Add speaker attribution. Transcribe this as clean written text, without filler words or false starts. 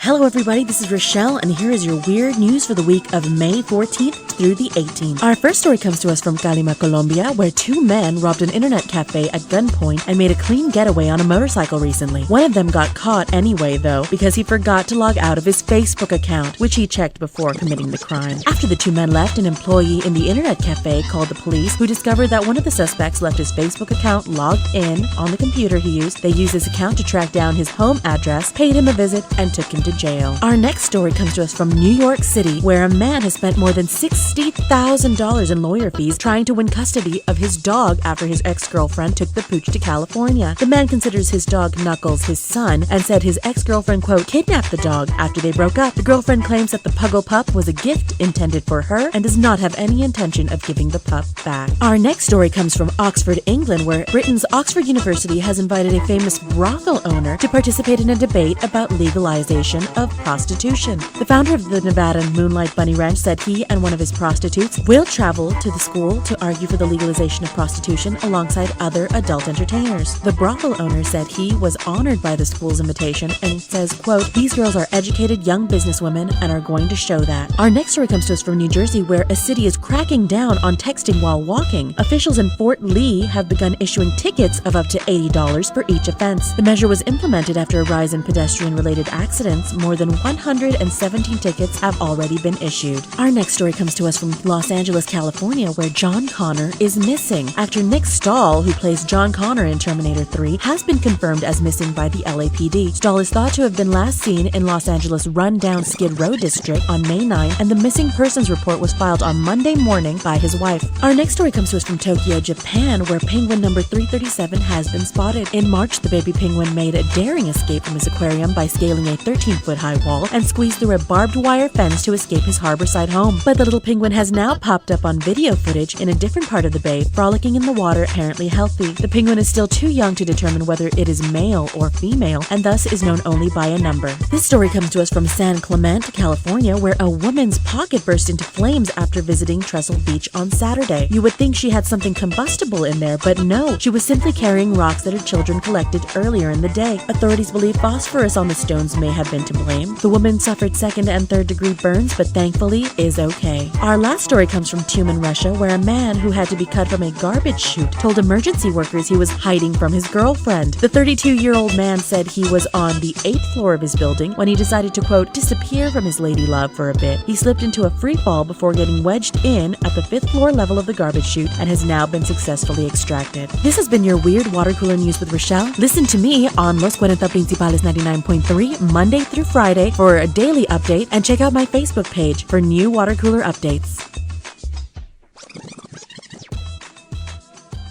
Speaker 1: Hello everybody, this is Rochelle, and here is your weird news for the week of May 14th through the 18th. Our first story comes to us from Calima, Colombia, where two men robbed an internet cafe at gunpoint and made a clean getaway on a motorcycle recently. One of them got caught anyway, though, because he forgot to log out of his Facebook account, which he checked before committing the crime. After the two men left, an employee in the internet cafe called the police, who discovered that one of the suspects left his Facebook account logged in on the computer he used. They used his account to track down his home address, paid him a visit, and took him to jail. Our next story comes to us from New York City, where a man has spent more than $60,000 in lawyer fees trying to win custody of his dog after his ex-girlfriend took the pooch to California. The man considers his dog Knuckles his son and said his ex-girlfriend, quote, kidnapped the dog after they broke up. The girlfriend claims that the Puggle pup was a gift intended for her and does not have any intention of giving the pup back. Our next story comes from Oxford, England, where Britain's Oxford University has invited a famous brothel owner to participate in a debate about legalization of prostitution. The founder of the Nevada Moonlight Bunny Ranch said he and one of his prostitutes will travel to the school to argue for the legalization of prostitution alongside other adult entertainers. The brothel owner said he was honored by the school's invitation and says, quote, these girls are educated young businesswomen and are going to show that. Our next story comes to us from New Jersey, where a city is cracking down on texting while walking. Officials in Fort Lee have begun issuing tickets of up to $80 for each offense. The measure was implemented after a rise in pedestrian-related accidents. More than 117 tickets have already been issued. Our next story comes to us from Los Angeles, California, where John Connor is missing. Actor Nick Stahl, who plays John Connor in Terminator 3, has been confirmed as missing by the LAPD. Stahl is thought to have been last seen in Los Angeles' run-down Skid Row district on May 9, and the missing persons report was filed on Monday morning by his wife. Our next story comes to us from Tokyo, Japan, where penguin number 337 has been spotted. In March, the baby penguin made a daring escape from his aquarium by scaling a 13-foot-high wall and squeezed through a barbed wire fence to escape his harborside home. But the little penguin has now popped up on video footage in a different part of the bay, frolicking in the water, apparently healthy. The penguin is still too young to determine whether it is male or female, and thus is known only by a number. This story comes to us from San Clemente, California, where a woman's pocket burst into flames after visiting Trestle Beach on Saturday. You would think she had something combustible in there, but no, she was simply carrying rocks that her children collected earlier in the day. Authorities believe phosphorus on the stones may have been to blame. The woman suffered second and third degree burns, but thankfully is okay. Our last story comes from Tumen, Russia, where a man who had to be cut from a garbage chute told emergency workers he was hiding from his girlfriend. The 32-year-old man said he was on the 8th floor of his building when he decided to, quote, disappear from his lady love for a bit. He slipped into a free fall before getting wedged in at the 5th floor level of the garbage chute and has now been successfully extracted. This has been your weird water cooler news with Rochelle. Listen to me on Los 40 Principales 99.3 Monday through Friday for a daily update, and check out my Facebook page for new water cooler updates.